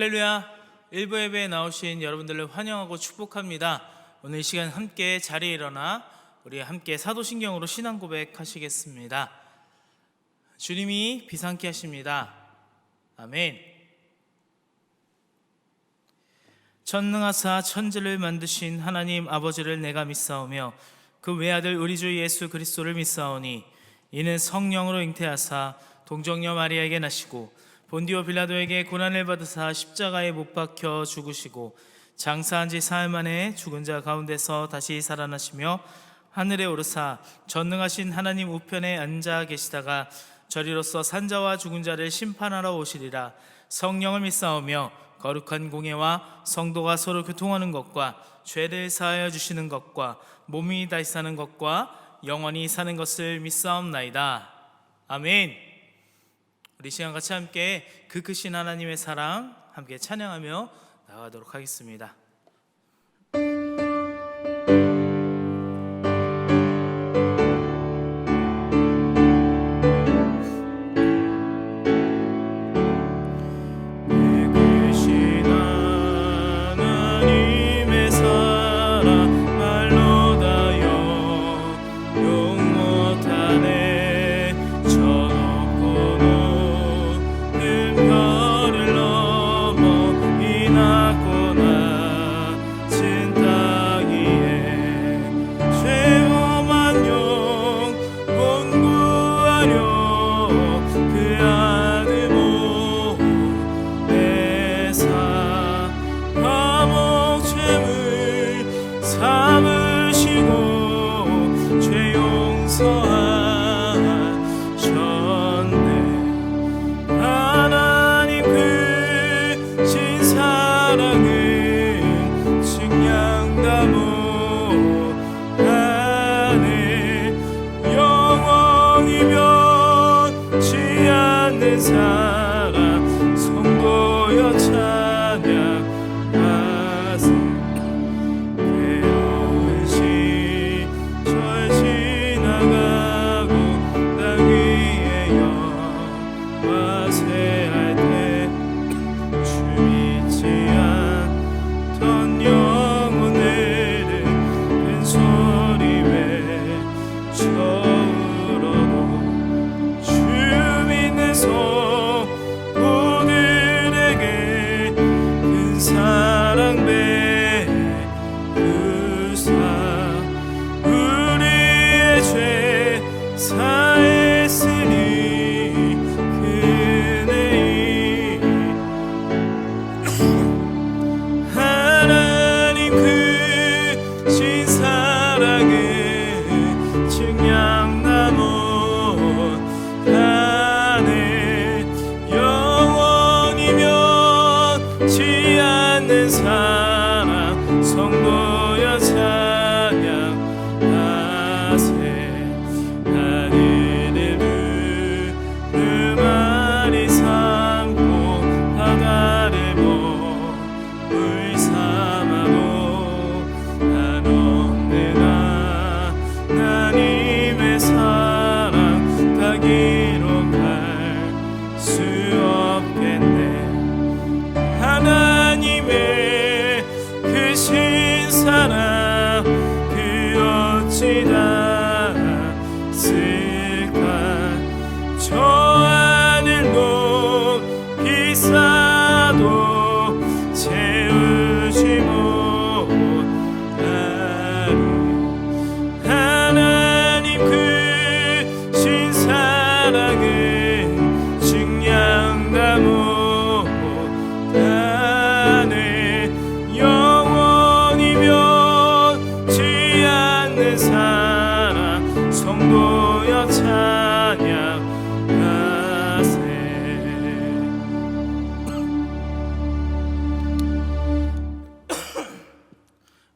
할렐루야. 일부 예배에 나오신 여러분들을 환영하고 축복합니다. 오늘 이 시간 함께 자리에 일어나 우리 함께 사도신경으로 신앙 고백하시겠습니다. 주님이 비상케 하십니다. 아멘. 전능하사 천지를 만드신 하나님 아버지를 내가 믿사오며 그 외아들 우리 주 예수 그리스도를 믿사오니 이는 성령으로 잉태하사 동정녀 마리아에게 나시고 본디오 빌라도에게 고난을 받으사 십자가에 못 박혀 죽으시고 장사한 지 사흘 만에 죽은 자 가운데서 다시 살아나시며 하늘에 오르사 전능하신 하나님 우편에 앉아 계시다가 저리로서 산자와 죽은 자를 심판하러 오시리라. 성령을 믿사오며 거룩한 공예와 성도가 서로 교통하는 것과 죄를 사하여 주시는 것과 몸이 다시 사는 것과 영원히 사는 것을 믿사옵나이다. 아멘. 우리 시간 같이 함께 그 크신 하나님의 사랑 함께 찬양하며 나가도록 하겠습니다.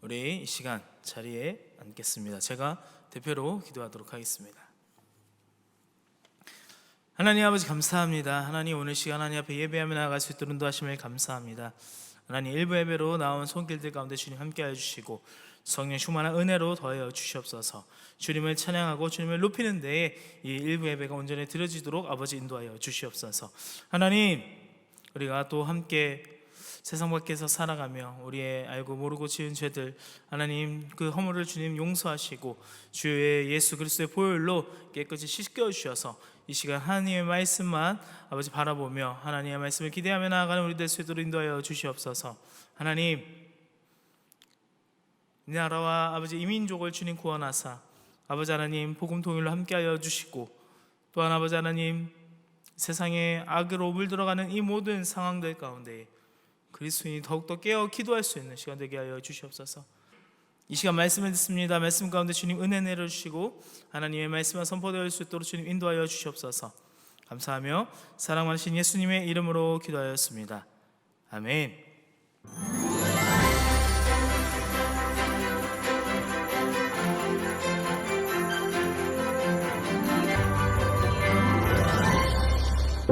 우리 이 시간 자리에 앉겠습니다. 제가 대표로 기도하도록 하겠습니다. 하나님 아버지 감사합니다. 하나님 오늘 시간 하나님 앞에 예배하며 나아갈 수 있도록 인도하심을 감사합니다. 하나님 일부 예배로 나온 손길들 가운데 주님 함께하여 주시고 성령 충만한 은혜로 더하여 주시옵소서. 주님을 찬양하고 주님을 높이는 데에 이 일부 예배가 온전히 드려지도록 아버지 인도하여 주시옵소서. 하나님 우리가 또 함께 세상 밖에서 살아가며 우리의 알고 모르고 지은 죄들 하나님 그 허물을 주님 용서하시고 주의 예수 그리스도의 보혈로 깨끗이 씻겨 주셔서 이 시간 하나님의 말씀만 아버지 바라보며 하나님의 말씀을 기대하며 나아가는 우리 될 수 있도록 인도하여 주시옵소서. 하나님 이 나라와 아버지 이민족을 주님 구원하사 아버지 하나님 복음 통일로 함께하여 주시고 또한 아버지 하나님 세상에 악으로 물들어가는 이 모든 상황들 가운데 그리스도인이 더욱더 깨어 기도할 수 있는 시간 되게 하여 주시옵소서. 이 시간 말씀을 듣습니다. 말씀 가운데 주님 은혜 내려주시고 하나님의 말씀만 선포될 수 있도록 주님 인도하여 주시옵소서. 감사하며 사랑 많으신 예수님의 이름으로 기도하였습니다. 아멘.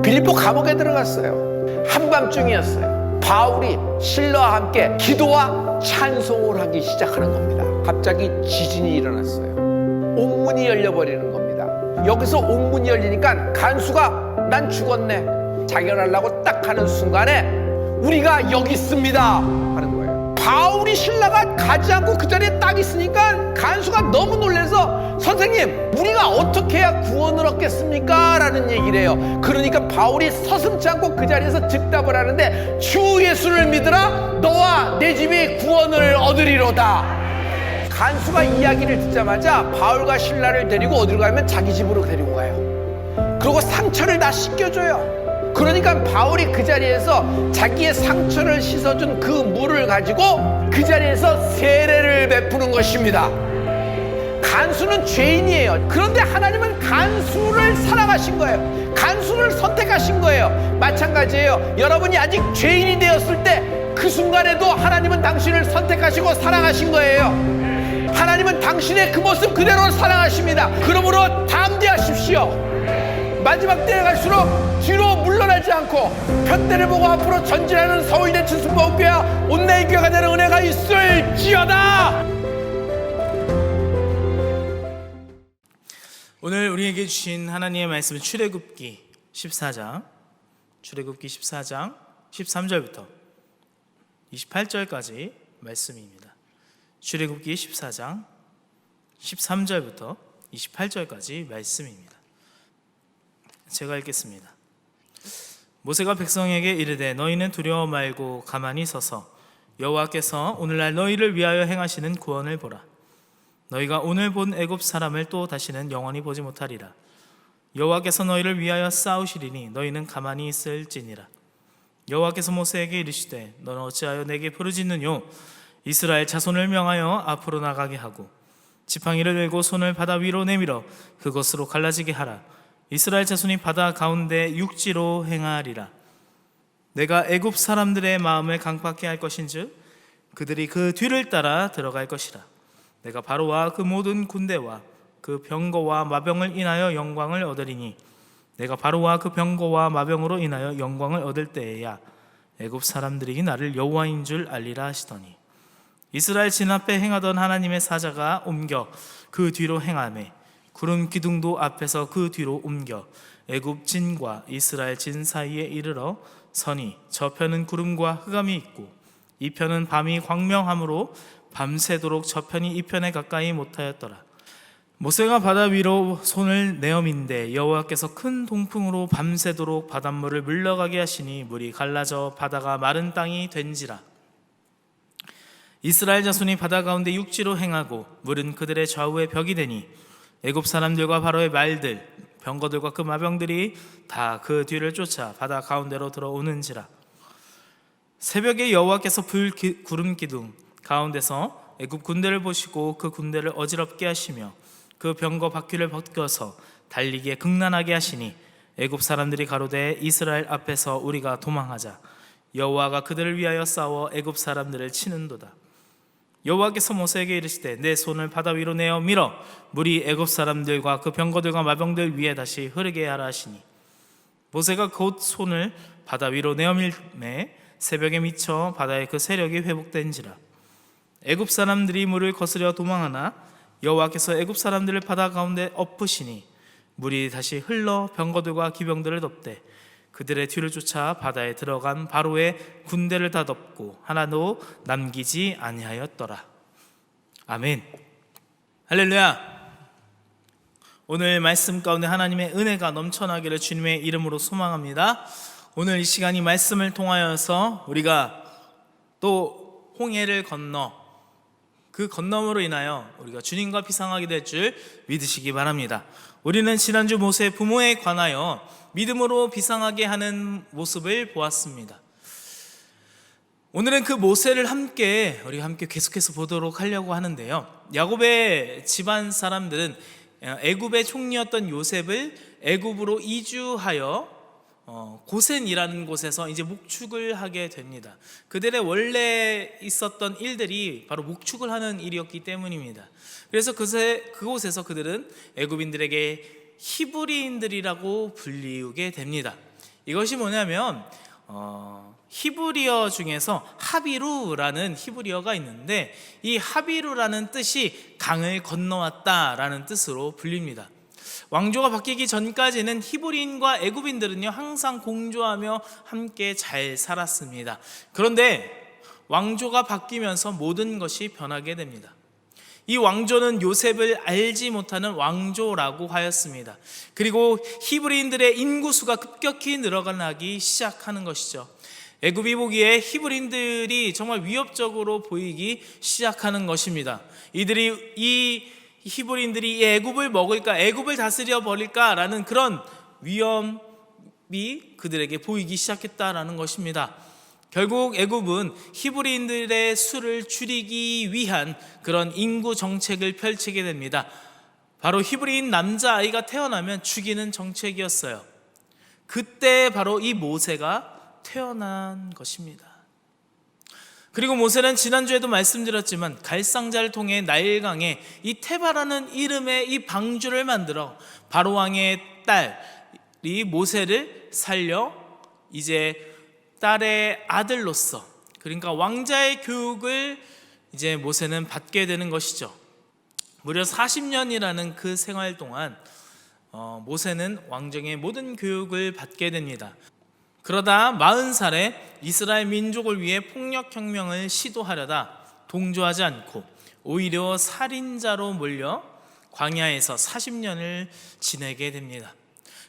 빌립보 감옥에 들어갔어요. 한밤중이었어요. 바울이 실러와 함께 기도와 찬송을 하기 시작하는 겁니다. 갑자기 지진이 일어났어요. 옥문이 열려버리는 겁니다. 여기서 옥문이 열리니까 간수가 난 죽었네 자결하려고 딱 하는 순간에 우리가 여기 있습니다 하는 거예요. 바울이 신라가 가지 않고 그 자리에 딱 있으니까 간수가 너무 놀라서 선생님 우리가 어떻게 해야 구원을 얻겠습니까? 라는 얘기를 해요. 그러니까 바울이 서슴지 않고 그 자리에서 즉답을 하는데 주 예수를 믿으라 너와 내 집이 구원을 얻으리로다. 간수가 이야기를 듣자마자 바울과 신라를 데리고 어디로 가면 자기 집으로 데리고 가요. 그리고 상처를 다 씻겨줘요. 그러니까 바울이 그 자리에서 자기의 상처를 씻어준 그 물을 가지고 그 자리에서 세례를 베푸는 것입니다. 간수는 죄인이에요. 그런데 하나님은 간수를 사랑하신 거예요. 간수를 선택하신 거예요. 마찬가지예요. 여러분이 아직 죄인이 되었을 때 그 순간에도 하나님은 당신을 선택하시고 사랑하신 거예요. 하나님은 당신의 그 모습 그대로 사랑하십니다. 그러므로 담대하십시오. 마지막 때에 갈수록 뒤로 물러나지 않고 편대를 보고 앞으로 전진하는 서울대 춘순복음교회와 온라인 교회가 되는 은혜가 있을지어다. 오늘 우리에게 주신 하나님의 말씀은 출애굽기 14장 13절부터 28절까지 말씀입니다. 출애굽기 14장 13절부터 28절까지 말씀입니다. 제가 읽겠습니다. 모세가 백성에게 이르되 너희는 두려워 말고 가만히 서서 여호와께서 오늘날 너희를 위하여 행하시는 구원을 보라. 너희가 오늘 본 애굽 사람을 또 다시는 영원히 보지 못하리라. 여호와께서 너희를 위하여 싸우시리니 너희는 가만히 있을지니라. 여호와께서 모세에게 이르시되 너는 어찌하여 내게 부르짖느뇨? 이스라엘 자손을 명하여 앞으로 나가게 하고 지팡이를 들고 손을 바다 위로 내밀어 그것으로 갈라지게 하라. 이스라엘 자손이 바다 가운데 육지로 행하리라. 내가 애굽 사람들의 마음을 강팍케 할 것인즉 그들이 그 뒤를 따라 들어갈 것이라. 내가 바로와 그 모든 군대와 그 병거와 마병을 인하여 영광을 얻으리니 내가 바로와 그 병거와 마병으로 인하여 영광을 얻을 때에야 애굽 사람들이 나를 여호와인 줄 알리라 하시더니 이스라엘 진 앞에 행하던 하나님의 사자가 옮겨 그 뒤로 행하매 구름 기둥도 앞에서 그 뒤로 옮겨 애굽 진과 이스라엘 진 사이에 이르러 서니 저편은 구름과 흑암이 있고 이 편은 밤이 광명함으로 밤새도록 저편이 이 편에 가까이 못하였더라. 모세가 바다 위로 손을 내어민데 여호와께서 큰 동풍으로 밤새도록 바닷물을 물러가게 하시니 물이 갈라져 바다가 마른 땅이 된지라. 이스라엘 자손이 바다 가운데 육지로 행하고 물은 그들의 좌우에 벽이 되니 애굽 사람들과 바로의 말들 병거들과 그 마병들이 다 그 뒤를 쫓아 바다 가운데로 들어오는지라. 새벽에 여호와께서 구름 기둥 가운데서 애굽 군대를 보시고 그 군대를 어지럽게 하시며 그 병거 바퀴를 벗겨서 달리기에 극난하게 하시니 애굽 사람들이 가로되 이스라엘 앞에서 우리가 도망하자. 여호와가 그들을 위하여 싸워 애굽 사람들을 치는도다. 여호와께서 모세에게 이르시되 내 손을 바다 위로 내어 밀어 물이 애굽 사람들과 그 병거들과 마병들 위에 다시 흐르게 하라 하시니 모세가 곧 손을 바다 위로 내어 밀매 새벽에 미쳐 바다의 그 세력이 회복된지라. 애굽 사람들이 물을 거스려 도망하나 여호와께서 애굽 사람들을 바다 가운데 엎으시니 물이 다시 흘러 병거들과 기병들을 덮되 그들의 뒤를 쫓아 바다에 들어간 바로의 군대를 다 덮고 하나도 남기지 아니하였더라. 아멘. 할렐루야. 오늘 말씀 가운데 하나님의 은혜가 넘쳐나기를 주님의 이름으로 소망합니다. 오늘 이 시간이 말씀을 통하여서 우리가 또 홍해를 건너 그 건너므로 인하여 우리가 주님과 비상하게 될 줄 믿으시기 바랍니다. 우리는 지난주 모세 부모에 관하여 믿음으로 비상하게 하는 모습을 보았습니다. 오늘은 그 모세를 우리가 함께 계속해서 보도록 하려고 하는데요. 야곱의 집안 사람들은 애굽의 총리였던 요셉을 애굽으로 이주하여 고센이라는 곳에서 이제 목축을 하게 됩니다. 그들의 원래 있었던 일들이 바로 목축을 하는 일이었기 때문입니다. 그래서 그곳에서 그들은 애굽인들에게 히브리인들이라고 불리우게 됩니다. 이것이 뭐냐면 히브리어 중에서 하비루라는 히브리어가 있는데 이 하비루라는 뜻이 강을 건너왔다라는 뜻으로 불립니다. 왕조가 바뀌기 전까지는 히브리인과 애굽인들은요 항상 공조하며 함께 잘 살았습니다. 그런데 왕조가 바뀌면서 모든 것이 변하게 됩니다. 이 왕조는 요셉을 알지 못하는 왕조라고 하였습니다. 그리고 히브리인들의 인구수가 급격히 늘어나기 시작하는 것이죠. 애굽이 보기에 히브리인들이 정말 위협적으로 보이기 시작하는 것입니다. 이 히브리인들이 이 애굽을 먹을까, 애굽을 다스려 버릴까라는 그런 위험이 그들에게 보이기 시작했다라는 것입니다. 결국 애굽은 히브리인들의 수를 줄이기 위한 그런 인구 정책을 펼치게 됩니다. 바로 히브리인 남자아이가 태어나면 죽이는 정책이었어요. 그때 바로 이 모세가 태어난 것입니다. 그리고 모세는 지난주에도 말씀드렸지만 갈상자를 통해 나일강에 이 테바라는 이름의 이 방주를 만들어 바로왕의 딸이 모세를 살려 이제 딸의 아들로서, 그러니까 왕자의 교육을 이제 모세는 받게 되는 것이죠. 무려 40년이라는 그 생활 동안 모세는 왕정의 모든 교육을 받게 됩니다. 그러다 40살에 이스라엘 민족을 위해 폭력혁명을 시도하려다 동조하지 않고 오히려 살인자로 몰려 광야에서 40년을 지내게 됩니다.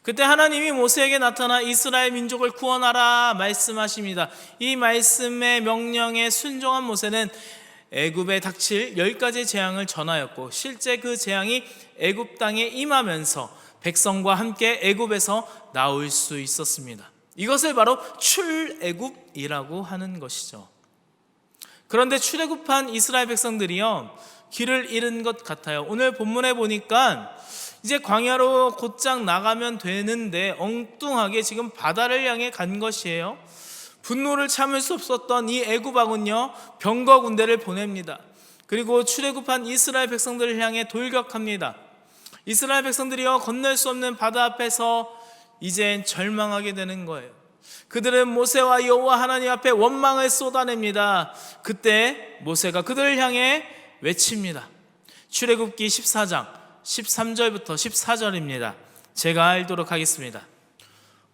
그때 하나님이 모세에게 나타나 이스라엘 민족을 구원하라 말씀하십니다. 이 말씀의 명령에 순종한 모세는 애굽에 닥칠 10가지 재앙을 전하였고 실제 그 재앙이 애굽 땅에 임하면서 백성과 함께 애굽에서 나올 수 있었습니다. 이것을 바로 출애굽이라고 하는 것이죠. 그런데 출애굽한 이스라엘 백성들이요 길을 잃은 것 같아요. 오늘 본문에 보니까 이제 광야로 곧장 나가면 되는데 엉뚱하게 지금 바다를 향해 간 것이에요. 분노를 참을 수 없었던 이 애굽왕은요 병거 군대를 보냅니다. 그리고 출애굽한 이스라엘 백성들을 향해 돌격합니다. 이스라엘 백성들이요 건널 수 없는 바다 앞에서 이젠 절망하게 되는 거예요. 그들은 모세와 여호와 하나님 앞에 원망을 쏟아냅니다. 그때 모세가 그들을 향해 외칩니다. 출애굽기 14장 13절부터 14절입니다. 제가 읽도록 하겠습니다.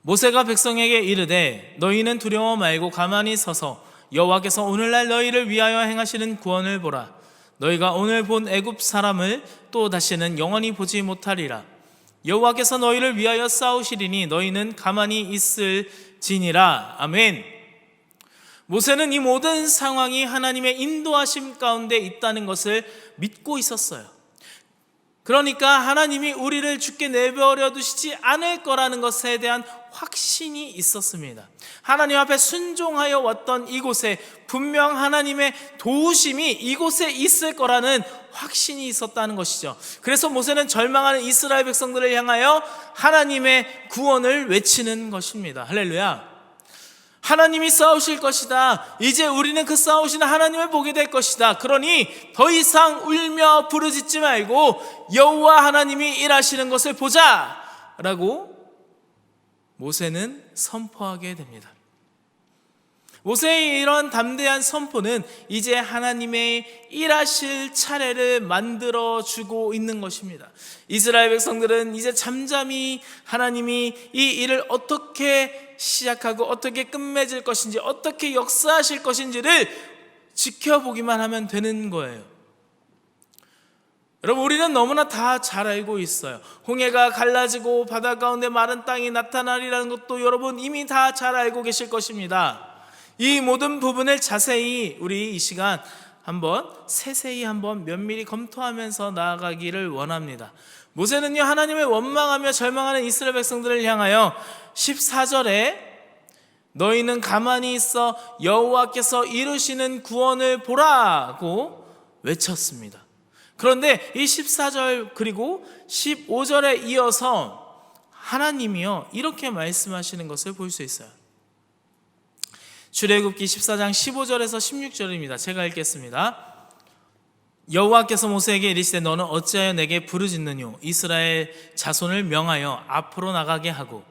모세가 백성에게 이르되 너희는 두려워 말고 가만히 서서 여호와께서 오늘날 너희를 위하여 행하시는 구원을 보라. 너희가 오늘 본 애굽 사람을 또 다시는 영원히 보지 못하리라. 여호와께서 너희를 위하여 싸우시리니 너희는 가만히 있을지니라. 아멘. 모세는 이 모든 상황이 하나님의 인도하심 가운데 있다는 것을 믿고 있었어요. 그러니까 하나님이 우리를 죽게 내버려 두시지 않을 거라는 것에 대한 확신이 있었습니다. 하나님 앞에 순종하여 왔던 이곳에 분명 하나님의 도우심이 이곳에 있을 거라는 확신이 있었다는 것이죠. 그래서 모세는 절망하는 이스라엘 백성들을 향하여 하나님의 구원을 외치는 것입니다. 할렐루야. 하나님이 싸우실 것이다. 이제 우리는 그 싸우시는 하나님을 보게 될 것이다. 그러니 더 이상 울며 부르짖지 말고 여호와 하나님이 일하시는 것을 보자 라고 모세는 선포하게 됩니다. 모세의 이런 담대한 선포는 이제 하나님의 일하실 차례를 만들어주고 있는 것입니다. 이스라엘 백성들은 이제 잠잠히 하나님이 이 일을 어떻게 시작하고 어떻게 끝맺을 것인지, 어떻게 역사하실 것인지를 지켜보기만 하면 되는 거예요. 여러분, 우리는 너무나 다 잘 알고 있어요. 홍해가 갈라지고 바다 가운데 마른 땅이 나타나리라는 것도 여러분 이미 다 잘 알고 계실 것입니다. 이 모든 부분을 자세히 우리 이 시간 세세히 면밀히 검토하면서 나아가기를 원합니다. 모세는요, 하나님을 원망하며 절망하는 이스라엘 백성들을 향하여 14절에 너희는 가만히 있어 여호와께서 이루시는 구원을 보라고 외쳤습니다. 그런데 이 14절 그리고 15절에 이어서 하나님이요 이렇게 말씀하시는 것을 볼 수 있어요. 출애굽기 14장 15절에서 16절입니다. 제가 읽겠습니다. 여호와께서 모세에게 이르시되 너는 어찌하여 내게 부르짖느뇨? 이스라엘 자손을 명하여 앞으로 나가게 하고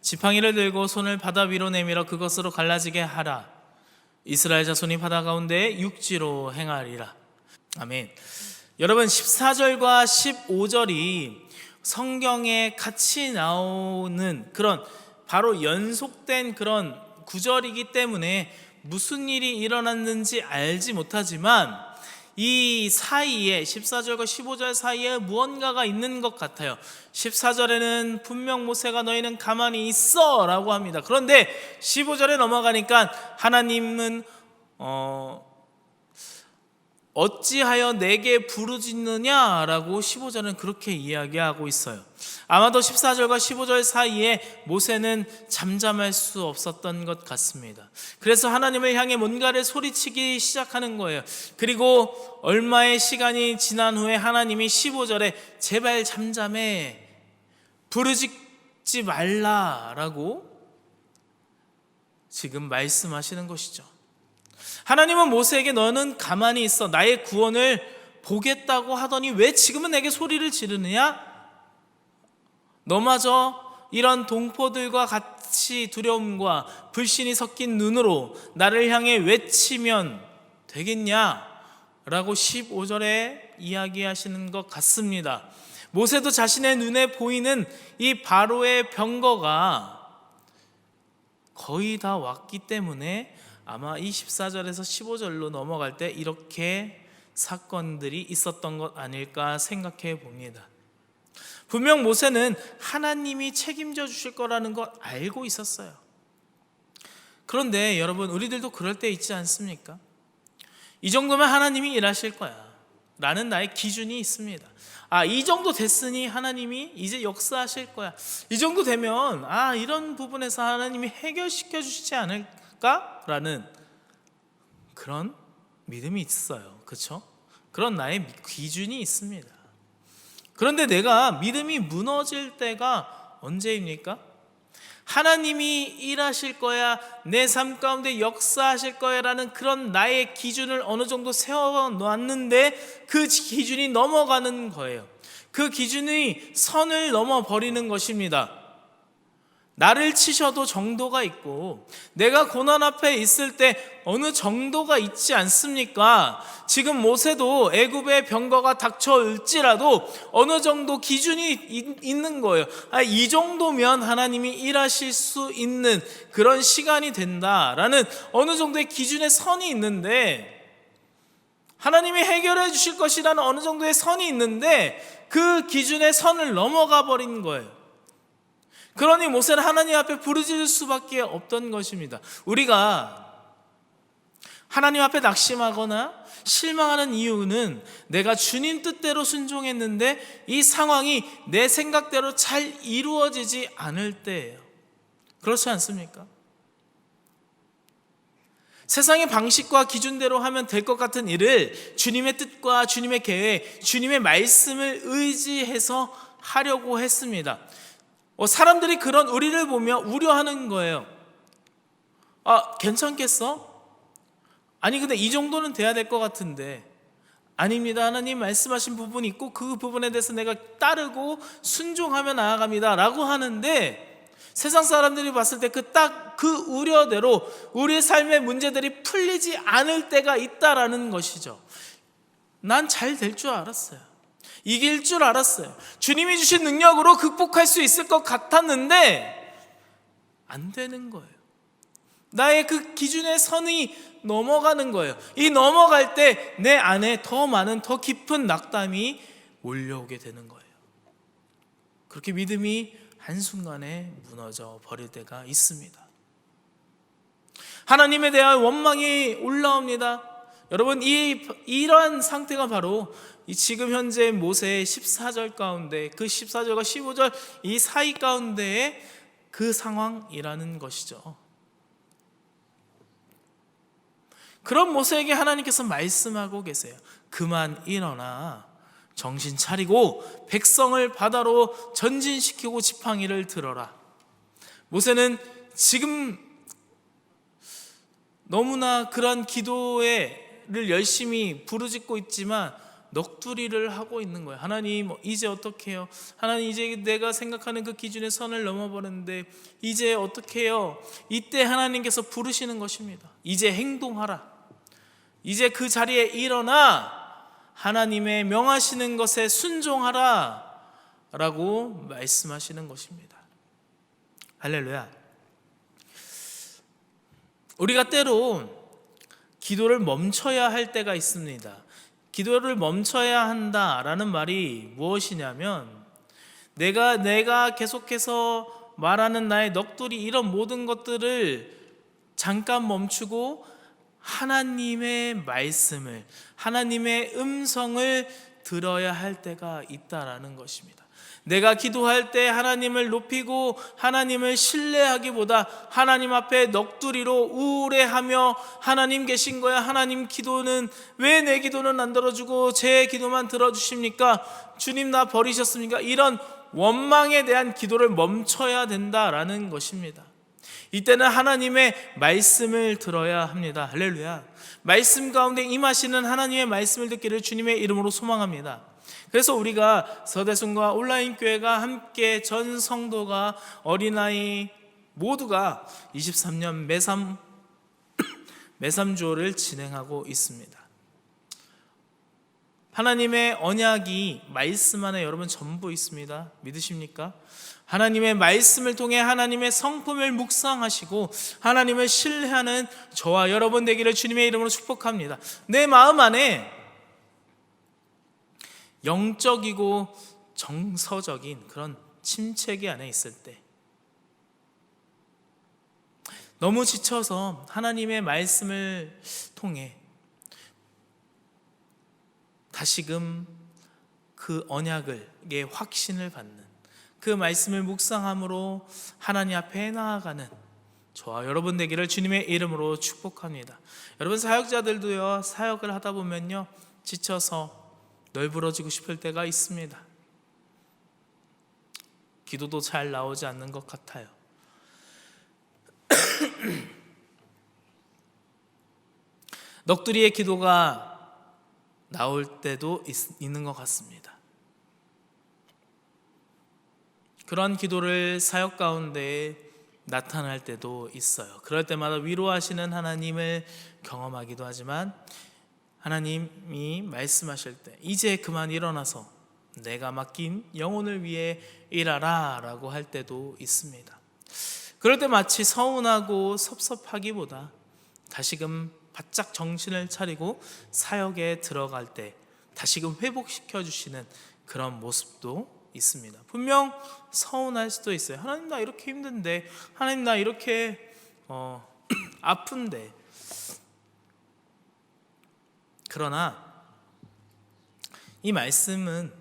지팡이를 들고 손을 바다 위로 내밀어 그것으로 갈라지게 하라. 이스라엘 자손이 바다 가운데 육지로 행하리라. 아멘. 여러분, 14절과 15절이 성경에 같이 나오는 그런 바로 연속된 그런 구절이기 때문에 무슨 일이 일어났는지 알지 못하지만 이 사이에 14절과 15절 사이에 무언가가 있는 것 같아요. 14절에는 분명 모세가 너희는 가만히 있어 라고 합니다. 그런데 15절에 넘어가니까 하나님은 어찌하여 내게 부르짖느냐라고 15절은 그렇게 이야기하고 있어요. 아마도 14절과 15절 사이에 모세는 잠잠할 수 없었던 것 같습니다. 그래서 하나님을 향해 뭔가를 소리치기 시작하는 거예요. 그리고 얼마의 시간이 지난 후에 하나님이 15절에 제발 잠잠해, 부르짖지 말라라고 지금 말씀하시는 것이죠. 하나님은 모세에게 너는 가만히 있어 나의 구원을 보겠다고 하더니 왜 지금은 내게 소리를 지르느냐? 너마저 이런 동포들과 같이 두려움과 불신이 섞인 눈으로 나를 향해 외치면 되겠냐? 라고 15절에 이야기하시는 것 같습니다. 모세도 자신의 눈에 보이는 이 바로의 병거가 거의 다 왔기 때문에 아마 이 14절에서 15절로 넘어갈 때 이렇게 사건들이 있었던 것 아닐까 생각해 봅니다. 분명 모세는 하나님이 책임져 주실 거라는 것 알고 있었어요. 그런데 여러분, 우리들도 그럴 때 있지 않습니까? 이 정도면 하나님이 일하실 거야 라는 나의 기준이 있습니다. 이 정도 됐으니 하나님이 이제 역사하실 거야. 이 정도 되면 이런 부분에서 하나님이 해결시켜 주시지 않을까? 라는 그런 믿음이 있어요. 그렇죠? 그런 나의 기준이 있습니다. 그런데 내가 믿음이 무너질 때가 언제입니까? 하나님이 일하실 거야, 내 삶 가운데 역사하실 거야 라는 그런 나의 기준을 어느 정도 세워놨는데 그 기준이 넘어가는 거예요. 그 기준이 선을 넘어버리는 것입니다. 나를 치셔도 정도가 있고 내가 고난 앞에 있을 때 어느 정도가 있지 않습니까? 지금 모세도 애굽의 병거가 닥쳐올지라도 어느 정도 기준이 있는 거예요. 이 정도면 하나님이 일하실 수 있는 그런 시간이 된다라는 어느 정도의 기준의 선이 있는데, 하나님이 해결해 주실 것이라는 어느 정도의 선이 있는데 그 기준의 선을 넘어가 버린 거예요. 그러니 모세는 하나님 앞에 부르짖을 수밖에 없던 것입니다. 우리가 하나님 앞에 낙심하거나 실망하는 이유는 내가 주님 뜻대로 순종했는데 이 상황이 내 생각대로 잘 이루어지지 않을 때예요. 그렇지 않습니까? 세상의 방식과 기준대로 하면 될 것 같은 일을 주님의 뜻과 주님의 계획, 주님의 말씀을 의지해서 하려고 했습니다. 사람들이 그런 우리를 보며 우려하는 거예요. 괜찮겠어? 아니 근데 이 정도는 돼야 될 것 같은데. 아닙니다. 하나님 말씀하신 부분이 있고 그 부분에 대해서 내가 따르고 순종하며 나아갑니다 라고 하는데, 세상 사람들이 봤을 때 그 우려대로 우리의 삶의 문제들이 풀리지 않을 때가 있다라는 것이죠. 난 잘 될 줄 알았어요. 이길 줄 알았어요. 주님이 주신 능력으로 극복할 수 있을 것 같았는데 안 되는 거예요. 나의 그 기준의 선이 넘어가는 거예요. 이 넘어갈 때 내 안에 더 많은 더 깊은 낙담이 몰려오게 되는 거예요. 그렇게 믿음이 한순간에 무너져 버릴 때가 있습니다. 하나님에 대한 원망이 올라옵니다. 여러분, 이러한 상태가 바로 이 지금 현재 모세의 14절 가운데, 그 14절과 15절 이 사이 가운데의 그 상황이라는 것이죠. 그런 모세에게 하나님께서 말씀하고 계세요. 그만 일어나 정신 차리고 백성을 바다로 전진시키고 지팡이를 들어라. 모세는 지금 너무나 그런 기도를 열심히 부르짖고 있지만 넋두리를 하고 있는 거예요. 하나님, 이제 어떻게 해요? 하나님, 이제 내가 생각하는 그 기준의 선을 넘어버렸는데 이제 어떻게 해요? 이때 하나님께서 부르시는 것입니다. 이제 행동하라. 이제 그 자리에 일어나 하나님의 명하시는 것에 순종하라 라고 말씀하시는 것입니다. 할렐루야. 우리가 때로 기도를 멈춰야 할 때가 있습니다. 기도를 멈춰야 한다라는 말이 무엇이냐면, 내가 계속해서 말하는 나의 넋두리, 이런 모든 것들을 잠깐 멈추고 하나님의 말씀을, 하나님의 음성을 들어야 할 때가 있다라는 것입니다. 내가 기도할 때 하나님을 높이고 하나님을 신뢰하기보다 하나님 앞에 넋두리로 우울해하며 하나님 계신 거야, 하나님 기도는 왜 내 기도는 안 들어주고 제 기도만 들어주십니까? 주님 나 버리셨습니까? 이런 원망에 대한 기도를 멈춰야 된다라는 것입니다. 이때는 하나님의 말씀을 들어야 합니다. 할렐루야. 말씀 가운데 임하시는 하나님의 말씀을 듣기를 주님의 이름으로 소망합니다. 그래서 우리가 서대순과 온라인 교회가 함께 전 성도가 어린아이 모두가 23년 매삼주오를 진행하고 있습니다. 하나님의 언약이 말씀 안에 여러분 전부 있습니다. 믿으십니까? 하나님의 말씀을 통해 하나님의 성품을 묵상하시고 하나님을 신뢰하는 저와 여러분 되기를 주님의 이름으로 축복합니다. 내 마음 안에 영적이고 정서적인 그런 침체기 안에 있을 때, 너무 지쳐서 하나님의 말씀을 통해 다시금 그 언약의 확신을 받는, 그 말씀을 묵상함으로 하나님 앞에 나아가는 저와 여러분 되기를 주님의 이름으로 축복합니다. 여러분, 사역자들도요, 사역을 하다 보면요, 지쳐서 널브러지고 싶을 때가 있습니다. 기도도 잘 나오지 않는 것 같아요. 넋두리의 기도가 나올 때도 있는 것 같습니다. 그런 기도를 사역 가운데 나타날 때도 있어요. 그럴 때마다 위로하시는 하나님을 경험하기도 하지만, 하나님이 말씀하실 때 이제 그만 일어나서 내가 맡긴 영혼을 위해 일하라 라고 할 때도 있습니다. 그럴 때 마치 서운하고 섭섭하기보다 다시금 바짝 정신을 차리고 사역에 들어갈 때 다시금 회복시켜 주시는 그런 모습도 있습니다. 분명 서운할 수도 있어요. 하나님 나 이렇게 힘든데, 하나님 나 이렇게 아픈데. 그러나 이 말씀은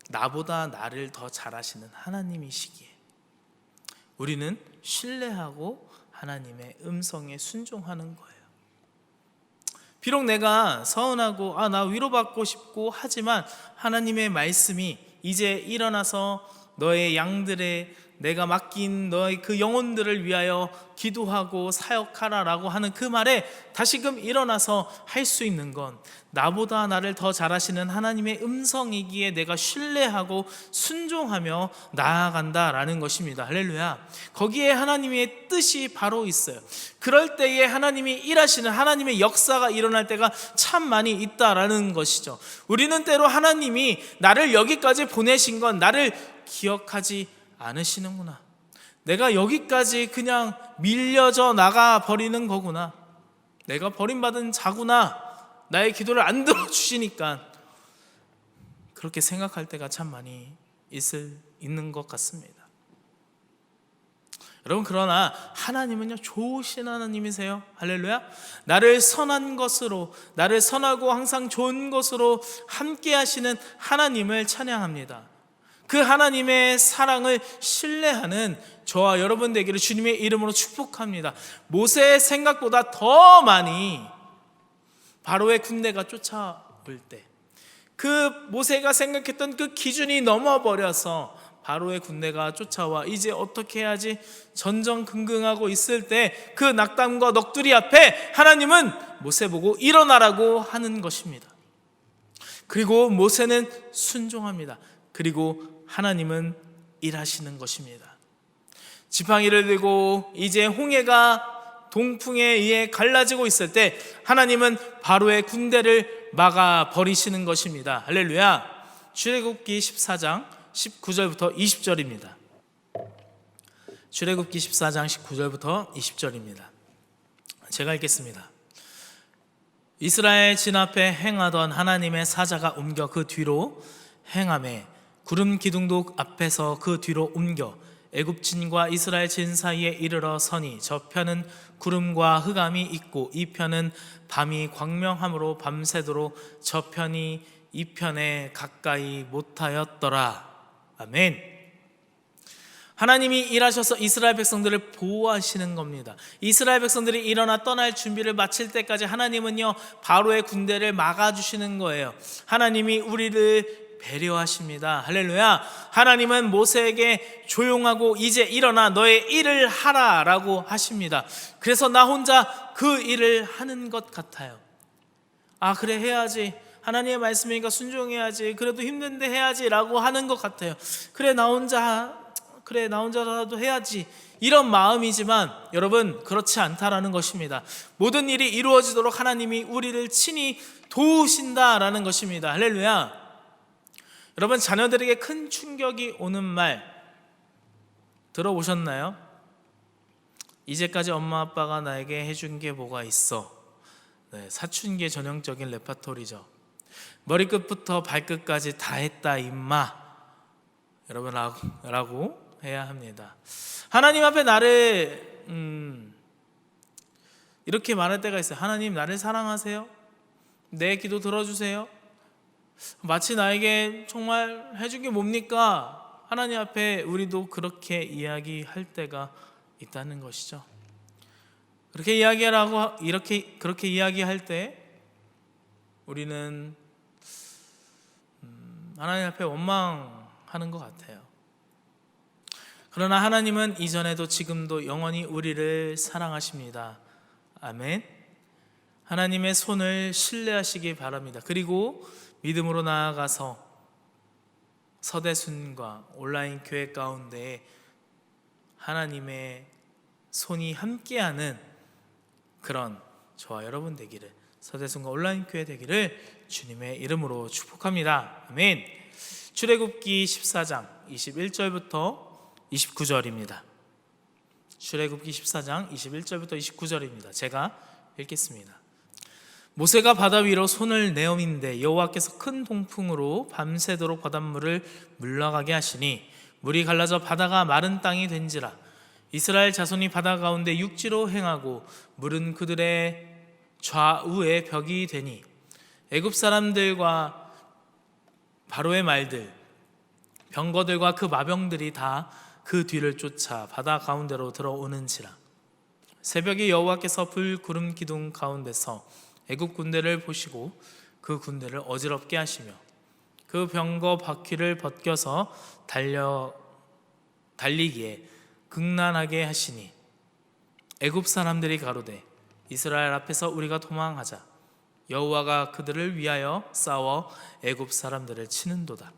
나보다 나를 더 잘 아시는 하나님이시기에 우리는 신뢰하고 하나님의 음성에 순종하는 거예요. 비록 내가 서운하고 나 위로받고 싶고 하지만 하나님의 말씀이 이제 일어나서 너의 양들의 내가 맡긴 너의 그 영혼들을 위하여 기도하고 사역하라라고 하는 그 말에 다시금 일어나서 할 수 있는 건 나보다 나를 더 잘하시는 하나님의 음성이기에 내가 신뢰하고 순종하며 나아간다라는 것입니다. 할렐루야. 거기에 하나님의 뜻이 바로 있어요. 그럴 때에 하나님이 일하시는 하나님의 역사가 일어날 때가 참 많이 있다라는 것이죠. 우리는 때로 하나님이 나를 여기까지 보내신 건 나를 기억하지 않으시는구나, 내가 여기까지 그냥 밀려져 나가 버리는 거구나. 내가 버림받은 자구나. 나의 기도를 안 들어주시니까 그렇게 생각할 때가 참 많이 있는 것 같습니다. 여러분, 그러나 하나님은요, 좋으신 하나님이세요. 할렐루야. 나를 선한 것으로, 나를 선하고 항상 좋은 것으로 함께 하시는 하나님을 찬양합니다. 그 하나님의 사랑을 신뢰하는 저와 여러분 되기를 주님의 이름으로 축복합니다. 모세의 생각보다 더 많이 바로의 군대가 쫓아올 때, 그 모세가 생각했던 그 기준이 넘어버려서 바로의 군대가 쫓아와 이제 어떻게 해야지 전전긍긍하고 있을 때, 그 낙담과 넋두리 앞에 하나님은 모세 보고 일어나라고 하는 것입니다. 그리고 모세는 순종합니다. 그리고 하나님은 일하시는 것입니다. 지팡이를 들고 이제 홍해가 동풍에 의해 갈라지고 있을 때 하나님은 바로의 군대를 막아 버리시는 것입니다. 할렐루야. 출애굽기 14장 19절부터 20절입니다. 출애굽기 14장 19절부터 20절입니다. 제가 읽겠습니다. 이스라엘 진 앞에 행하던 하나님의 사자가 옮겨 그 뒤로 행하매 구름 기둥도 앞에서 그 뒤로 옮겨 애굽진과 이스라엘 진 사이에 이르러 서니 저편은 구름과 흑암이 있고 이 편은 밤이 광명함으로 밤새도록 저편이 이 편에 가까이 못하였더라. 아멘. 하나님이 일하셔서 이스라엘 백성들을 보호하시는 겁니다. 이스라엘 백성들이 일어나 떠날 준비를 마칠 때까지 하나님은요, 바로의 군대를 막아주시는 거예요. 하나님이 우리를 배려하십니다. 할렐루야. 하나님은 모세에게 조용하고 이제 일어나 너의 일을 하라 라고 하십니다. 그래서 나 혼자 그 일을 하는 것 같아요. 아, 그래, 해야지. 하나님의 말씀이니까 순종해야지. 그래도 힘든데 해야지 라고 하는 것 같아요. 그래, 나 혼자라도 해야지. 이런 마음이지만 여러분, 그렇지 않다라는 것입니다. 모든 일이 이루어지도록 하나님이 우리를 친히 도우신다라는 것입니다. 할렐루야. 여러분, 자녀들에게 큰 충격이 오는 말 들어보셨나요? 이제까지 엄마 아빠가 나에게 해준 게 뭐가 있어? 네, 사춘기의 전형적인 레파토리죠. 머리끝부터 발끝까지 다 했다 임마, 여러분, 라고 해야 합니다. 하나님 앞에 나를 이렇게 말할 때가 있어요. 하나님, 나를 사랑하세요? 내 기도 들어주세요? 마치 나에게 정말 해준 게 뭡니까? 하나님 앞에 우리도 그렇게 이야기할 때가 있다는 것이죠. 그렇게 이야기할 때 우리는 하나님 앞에 원망하는 것 같아요. 그러나 하나님은 이전에도 지금도 영원히 우리를 사랑하십니다. 아멘. 하나님의 손을 신뢰하시기 바랍니다. 그리고 믿음으로 나아가서 서대순과 온라인 교회 가운데 하나님의 손이 함께하는 그런 저와 여러분 되기를, 서대순과 온라인 교회 되기를 주님의 이름으로 축복합니다. 아멘. 출애굽기 14장 21절부터 29절입니다. 출애굽기 14장 21절부터 29절입니다. 제가 읽겠습니다. 모세가 바다 위로 손을 내어민데 여호와께서 큰 동풍으로 밤새도록 바닷물을 물러가게 하시니 물이 갈라져 바다가 마른 땅이 된지라. 이스라엘 자손이 바다 가운데 육지로 행하고 물은 그들의 좌우에 벽이 되니 애굽 사람들과 바로의 말들, 병거들과 그 마병들이 다 그 뒤를 쫓아 바다 가운데로 들어오는지라. 새벽에 여호와께서 불 구름 기둥 가운데서 애굽 군대를 보시고 그 군대를 어지럽게 하시며 그 병거 바퀴를 벗겨서 달리기에 극난하게 하시니 애굽 사람들이 가로되 이스라엘 앞에서 우리가 도망하자. 여호와가 그들을 위하여 싸워 애굽 사람들을 치는도다.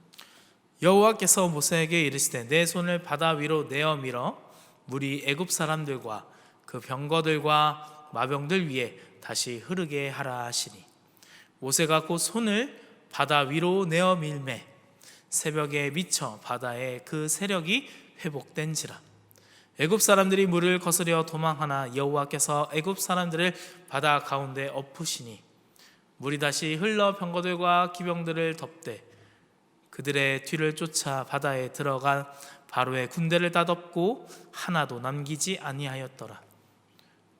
여호와께서 모세에게 이르시되 내 손을 바다 위로 내어 밀어 물이 애굽 사람들과 그 병거들과 마병들 위에 다시 흐르게 하라 하시니 모세가 곧 손을 바다 위로 내어 밀매 새벽에 미쳐 바다에 그 세력이 회복된지라. 애굽 사람들이 물을 거스려 도망하나 여호와께서 애굽 사람들을 바다 가운데 엎으시니 물이 다시 흘러 병거들과 기병들을 덮되 그들의 뒤를 쫓아 바다에 들어간 바로의 군대를 다 덮고 하나도 남기지 아니하였더라.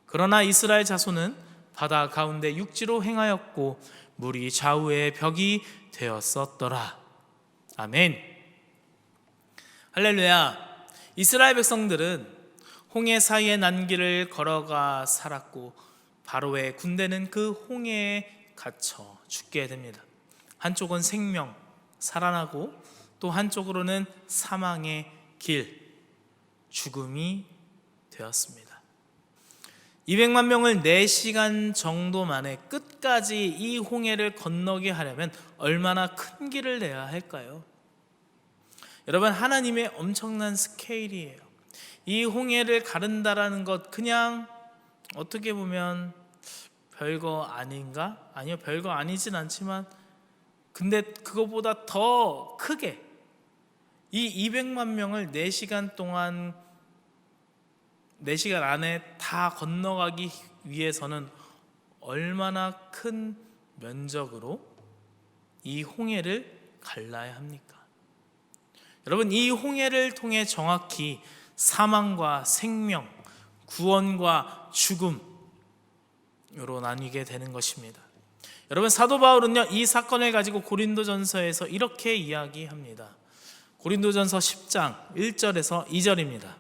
그러나 이스라엘 자손은 바다 가운데 육지로 행하였고 물이 좌우의 벽이 되었었더라. 아멘. 할렐루야. 이스라엘 백성들은 홍해 사이의 난길을 걸어가 살았고 바로의 군대는 그 홍해에 갇혀 죽게 됩니다. 한쪽은 생명, 살아나고 또 한쪽으로는 사망의 길, 죽음이 되었습니다. 200만 명을 4시간 정도 만에 끝까지 이 홍해를 건너게 하려면 얼마나 큰 길을 내야 할까요? 여러분, 하나님의 엄청난 스케일이에요. 이 홍해를 가른다라는 것 그냥 어떻게 보면 별거 아닌가? 아니요, 별거 아니진 않지만 근데 그거보다 더 크게 이 200만 명을 4시간 동안 4시간 안에 다 건너가기 위해서는 얼마나 큰 면적으로 이 홍해를 갈라야 합니까? 여러분, 이 홍해를 통해 정확히 사망과 생명, 구원과 죽음으로 나뉘게 되는 것입니다. 여러분, 사도 바울은요, 이 사건을 가지고 고린도전서에서 이렇게 이야기합니다. 고린도전서 10장 1절에서 2절입니다.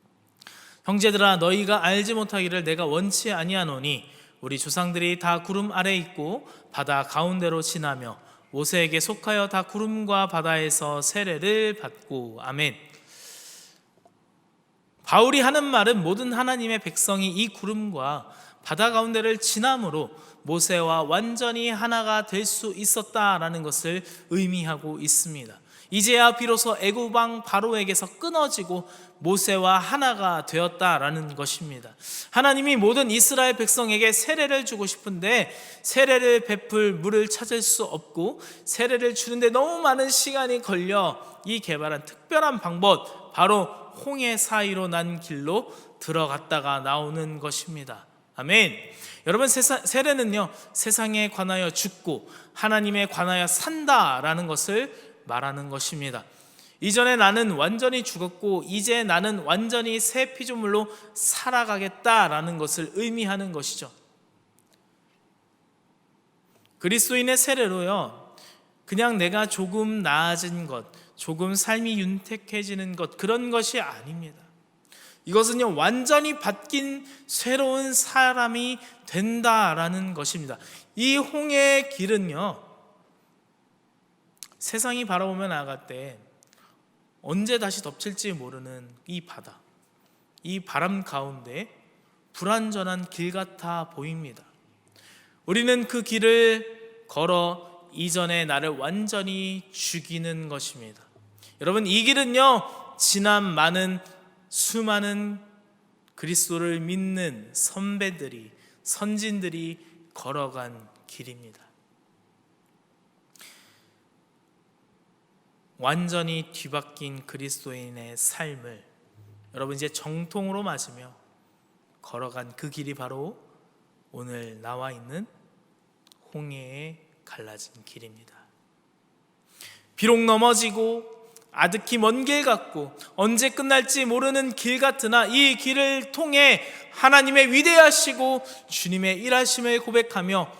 형제들아, 너희가 알지 못하기를 내가 원치 아니하노니 우리 조상들이 다 구름 아래 있고 바다 가운데로 지나며 모세에게 속하여 다 구름과 바다에서 세례를 받고. 아멘. 바울이 하는 말은 모든 하나님의 백성이 이 구름과 바다 가운데를 지남으로 모세와 완전히 하나가 될 수 있었다라는 것을 의미하고 있습니다. 이제야 비로소 애굽 왕 바로에게서 끊어지고 모세와 하나가 되었다라는 것입니다. 하나님이 모든 이스라엘 백성에게 세례를 주고 싶은데 세례를 베풀 물을 찾을 수 없고 세례를 주는데 너무 많은 시간이 걸려 이 개발한 특별한 방법, 바로 홍해 사이로 난 길로 들어갔다가 나오는 것입니다. 아멘. 여러분, 세례는요, 세상에 관하여 죽고 하나님에 관하여 산다라는 것을 말하는 것입니다. 이전에 나는 완전히 죽었고 이제 나는 완전히 새 피조물로 살아가겠다라는 것을 의미하는 것이죠. 그리스도인의 세례로요, 그냥 내가 조금 나아진 것, 조금 삶이 윤택해지는 것, 그런 것이 아닙니다. 이것은요, 완전히 바뀐 새로운 사람이 된다라는 것입니다. 이 홍해의 길은요, 세상이 바라보며 나아갈 때 언제 다시 덮칠지 모르는 이 바다, 이 바람 가운데 불완전한 길 같아 보입니다. 우리는 그 길을 걸어 이전에 나를 완전히 죽이는 것입니다. 여러분, 이 길은요, 지난 많은 수많은 그리스도를 믿는 선배들이, 선진들이 걸어간 길입니다. 완전히 뒤바뀐 그리스도인의 삶을 여러분 이제 정통으로 맞으며 걸어간 그 길이 바로 오늘 나와 있는 홍해에 갈라진 길입니다. 비록 넘어지고 아득히 먼 길 같고 언제 끝날지 모르는 길 같으나 이 길을 통해 하나님의 위대하시고 주님의 일하심을 고백하며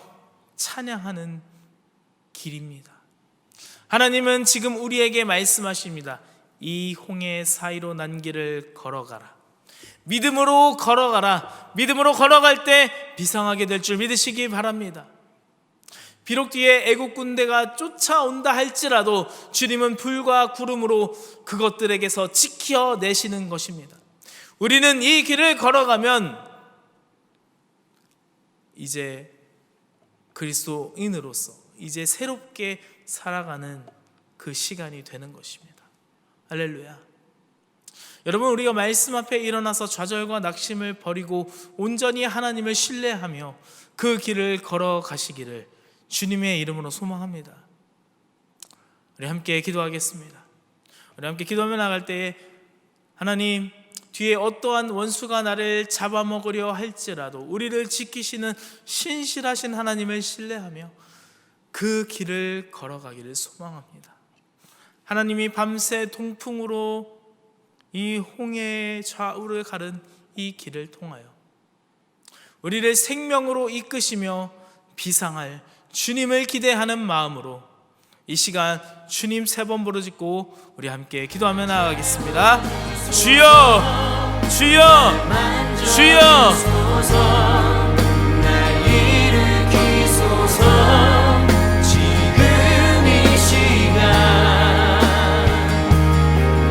찬양하는 길입니다. 하나님은 지금 우리에게 말씀하십니다. 이 홍해 사이로 난 길을 걸어가라. 믿음으로 걸어가라. 믿음으로 걸어갈 때 비상하게 될 줄 믿으시기 바랍니다. 비록 뒤에 애국 군대가 쫓아온다 할지라도 주님은 불과 구름으로 그것들에게서 지켜내시는 것입니다. 우리는 이 길을 걸어가면 이제 그리스도인으로서 이제 새롭게 살아가는 그 시간이 되는 것입니다. 할렐루야. 여러분, 우리가 말씀 앞에 일어나서 좌절과 낙심을 버리고 온전히 하나님을 신뢰하며 그 길을 걸어가시기를 주님의 이름으로 소망합니다. 우리 함께 기도하겠습니다. 우리 함께 기도하며 나갈 때에 하나님, 뒤에 어떠한 원수가 나를 잡아먹으려 할지라도 우리를 지키시는 신실하신 하나님을 신뢰하며 그 길을 걸어가기를 소망합니다. 하나님이 밤새 동풍으로 이 홍해의 좌우를 가른 이 길을 통하여 우리를 생명으로 이끄시며 비상할 주님을 기대하는 마음으로 이 시간 주님 3번 부르짖고 우리 함께 기도하며 나아가겠습니다. 주여, 주여, 주여. 날 일으키소서. 지금 이 시간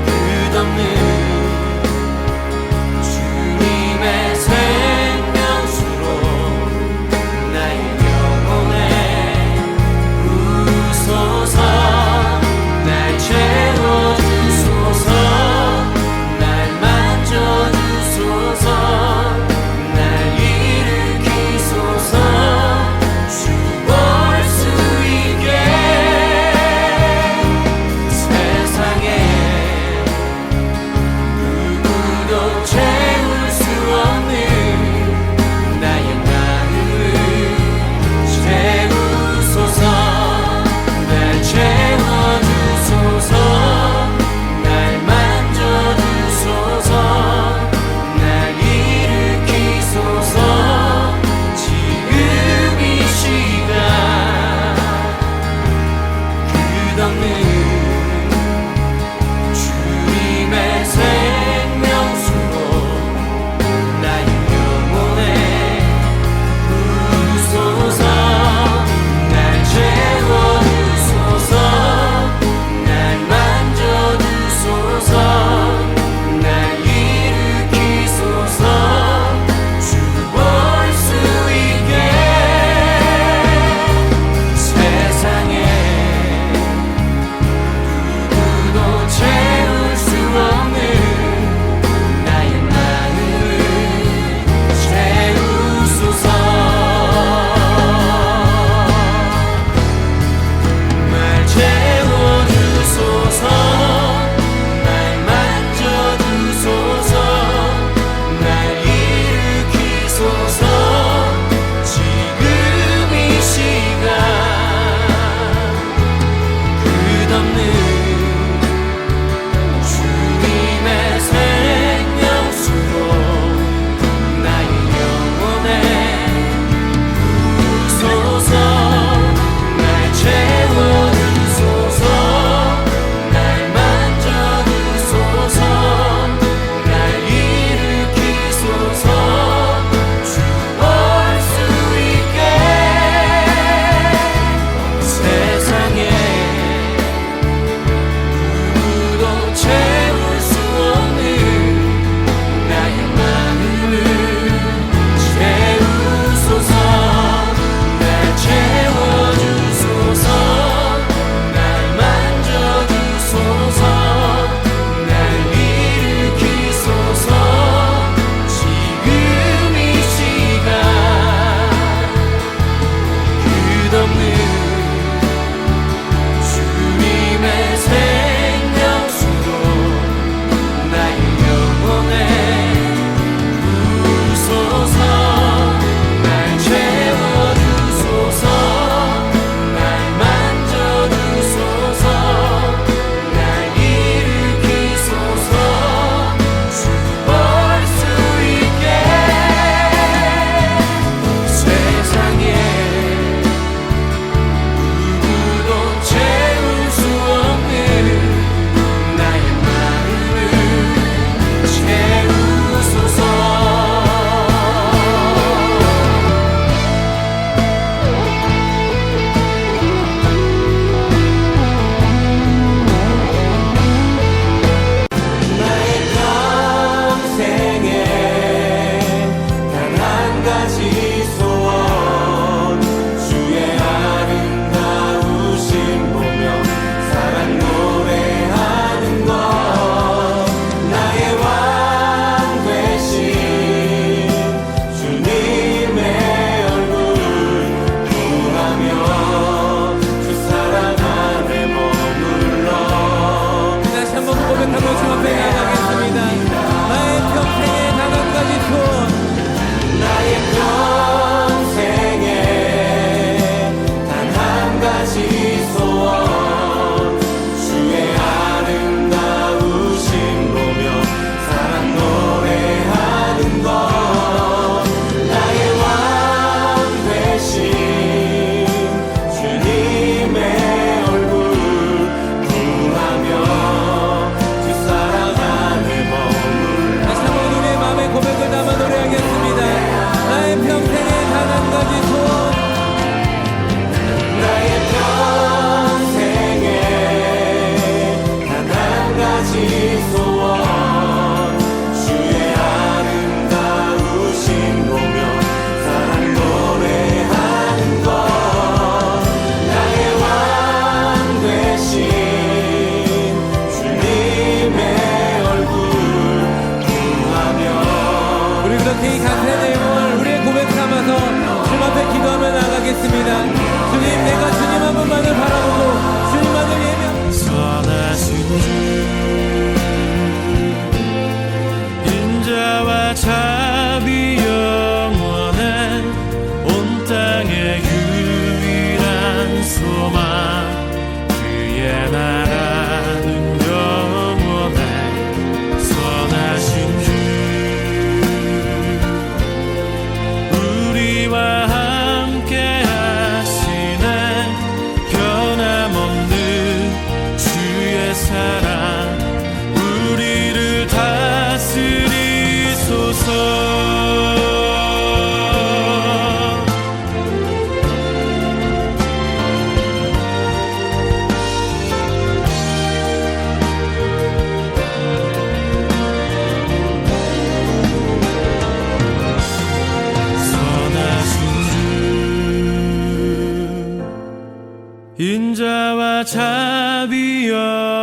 끝없는 주님의 생명수로 나의 영혼에 부으소서. 날 채워주소서. 날 만져주소서. 날 일으키소서.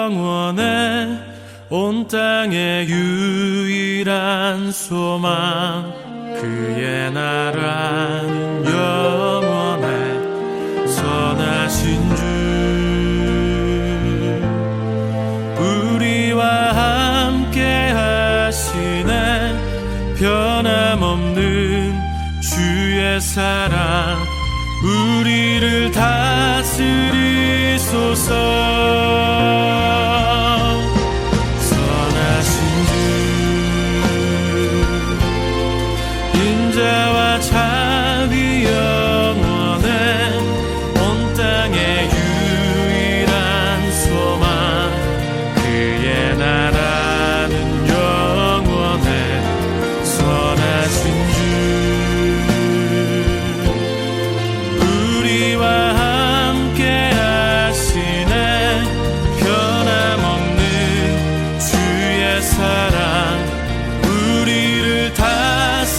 영원해 온 땅의 유일한 소망 그의 나라는 영원해 선하신 주 우리와 함께 하시네 변함없는 주의 사랑 우리를 다스리소서 선하신 주 인자와 자비 영원해 온 땅의 유일한 소망 그의 나라는 영원해 선하신 주 우리와 함께 하시네 변함없는 주의 사랑 우리를 다스리소서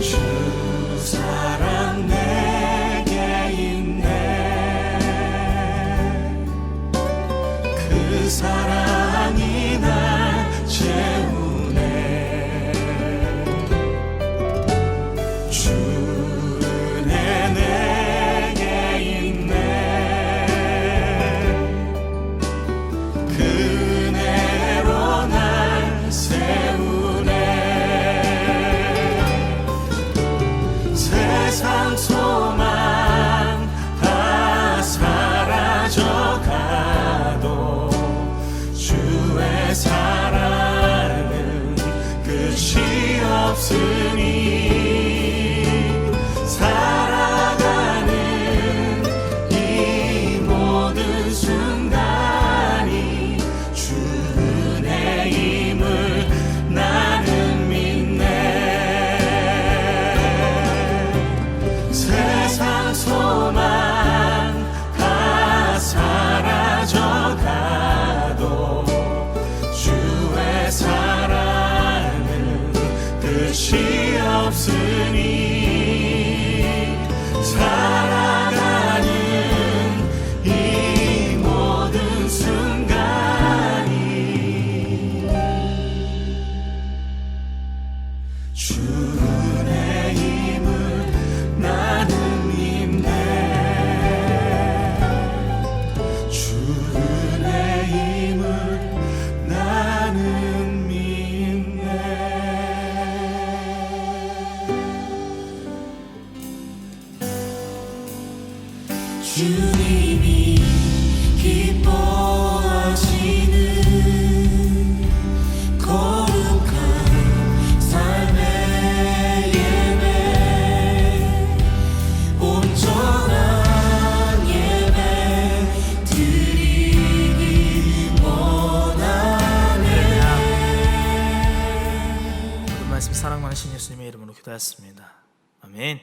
주 사랑 내게 있네 그 사랑이 날 채우네 주 은혜 내게 있네 그 은혜로 날 세우네 세상 소망 다 사라져가도 주의 사랑은 끝이 없으니 살아가는 이 모든 순간이 주 은혜임을 나는 믿네 세상 소망 다 사라져가도 주의 사랑은 끝이 없으니 살아가는 이 모든 순간이 주 은혜임을 나는 믿네 주 은혜임을 나는 믿네 주님이 기뻐하시는 거룩한 삶의 예배 온전한 예배 드리기 원하네 모든 말씀 사랑 많으신 예수님의 이름으로 기도하였습니다. 아멘.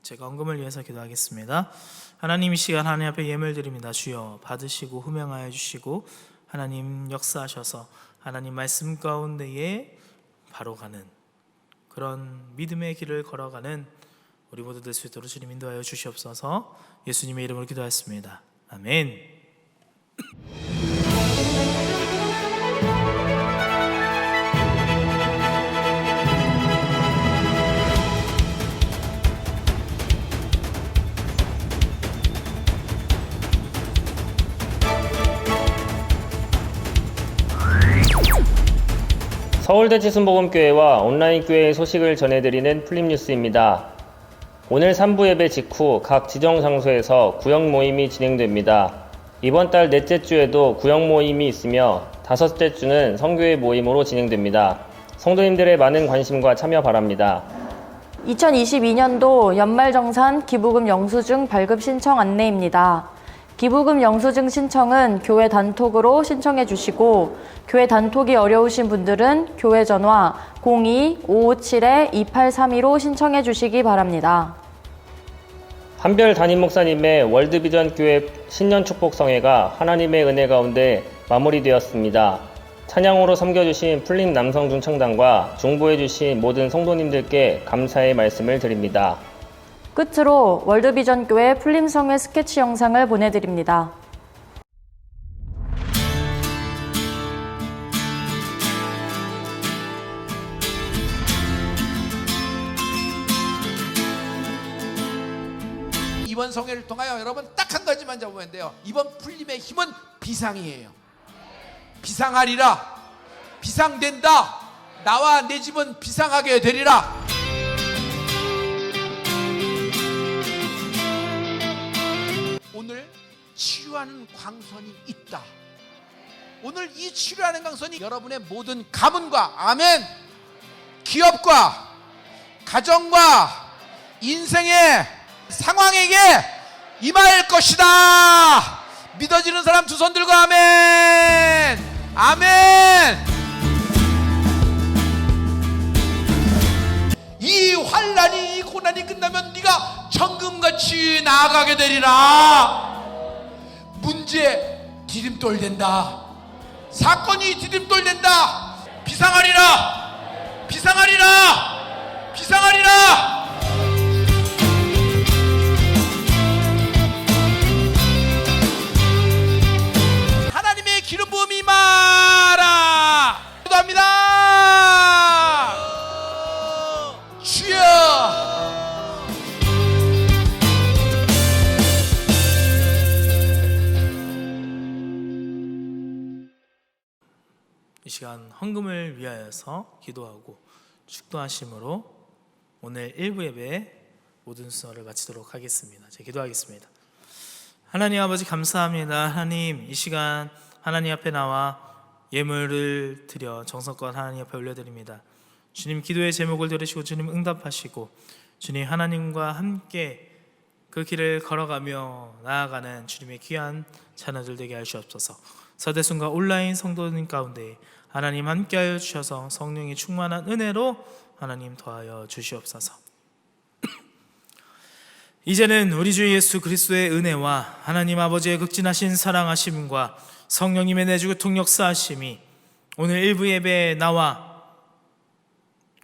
제가 헌금을 위해서 기도하겠습니다. 하나님 이 시간 하나님 앞에 예물 드립니다. 주여 받으시고 흠양하여 주시고 하나님 역사하셔서 하나님 말씀 가운데에 바로 가는 그런 믿음의 길을 걸어가는 우리 모두 될 수 있도록 주님 인도하여 주시옵소서. 예수님의 이름으로 기도하였습니다. 아멘. 서울대치 순복음교회와 온라인교회의 소식을 전해드리는 풀림뉴스입니다. 오늘 3부 예배 직후 각 지정 장소에서 구역 모임이 진행됩니다. 이번 달 넷째 주에도 구역 모임이 있으며 다섯째 주는 성교회 모임으로 진행됩니다. 성도님들의 많은 관심과 참여 바랍니다. 2022년도 연말정산 기부금 영수증 발급 신청 안내입니다. 기부금 영수증 신청은 교회 단톡으로 신청해 주시고 교회 단톡이 어려우신 분들은 교회 전화 02-557-2832로 신청해 주시기 바랍니다. 한별 담임 목사님의 월드비전 교회 신년 축복 성회가 하나님의 은혜 가운데 마무리되었습니다. 찬양으로 섬겨주신 풀림 남성중창단과 중보해주신 모든 성도님들께 감사의 말씀을 드립니다. 끝으로 월드비전교회 풀림성회 스케치 영상을 보내드립니다. 이번 성회를 통하여 여러분 딱 한 가지만 잡으면 돼요. 이번 풀림의 힘은 비상이에요. 비상하리라. 비상된다. 나와 내 집은 비상하게 되리라. 오늘 치유하는 광선이 있다. 오늘 이 치유하는 광선이 여러분의 모든 가문과 아멘, 기업과 가정과 인생의 상황에게 임할 것이다. 믿어지는 사람 두 손 들고 아멘. 아멘. 이 환난이 이 고난이 끝나면 네가 정금같이 나아가게 되리라. 문제 디딤돌 된다. 사건이 디딤돌 된다. 비상하리라. 비상하리라. 비상하리라. 하나님의 기름 부음이 임하라. 기도합니다. 주여. 이 시간 헌금을 위하여서 기도하고 축도하심으로 오늘 1부 예배 모든 순서를 마치도록 하겠습니다. 제가 기도하겠습니다. 하나님 아버지 감사합니다. 하나님 이 시간 하나님 앞에 나와 예물을 드려 정성껏 하나님 앞에 올려드립니다. 주님 기도의 제목을 들으시고 주님 응답하시고 주님 하나님과 함께 그 길을 걸어가며 나아가는 주님의 귀한 자녀들 되게 하시옵소서. 서대순과 온라인 성도님 가운데 하나님 함께하여 주셔서 성령이 충만한 은혜로 하나님 더하여 주시옵소서. 이제는 우리 주 예수 그리스도의 은혜와 하나님 아버지의 극진하신 사랑하심과 성령님의 내주 교통 역사하심이 오늘 일부 예배에 나와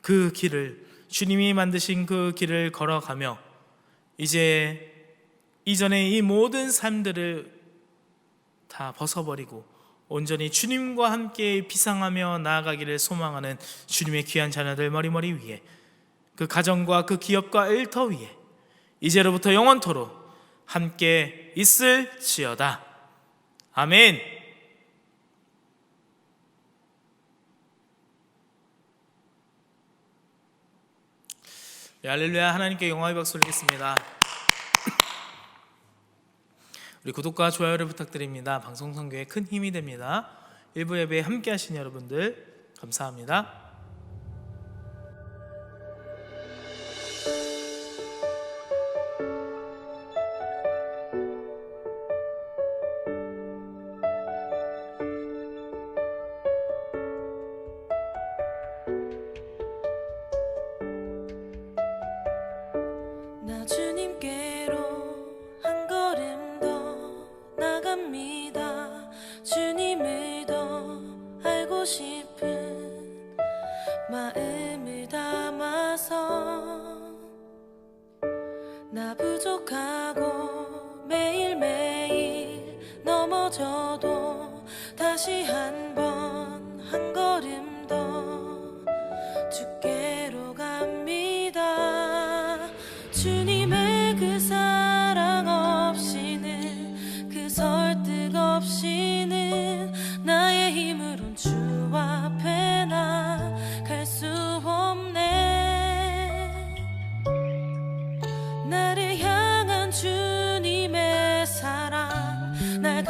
그 길을 주님이 만드신 그 길을 걸어가며 이제 이전의 이 모든 삶들을 다 벗어버리고 온전히 주님과 함께 비상하며 나아가기를 소망하는 주님의 귀한 자녀들 머리머리 위에 그 가정과 그 기업과 일터 위에 이제로부터 영원토록 함께 있을지어다. 아멘. 네, 할렐루야. 하나님께 영광의 박수 올리겠습니다. 우리 구독과 좋아요를 부탁드립니다. 방송 선교에 큰 힘이 됩니다. 일부 예배에 함께 하신 여러분들 감사합니다. 나 주님께로 한 걸음 더 나갑니다. 주님을 더 알고 싶은 마음을 담아서 나 부족하고 매일매일 넘어져도 다시 한 번 한 걸음 더 주께로 갑니다. 주님의 그 사랑 없이는 그 설득 없이는 나의 힘으론 주 앞에 나갈 수 없네. 나를 향한 주님의 사랑 날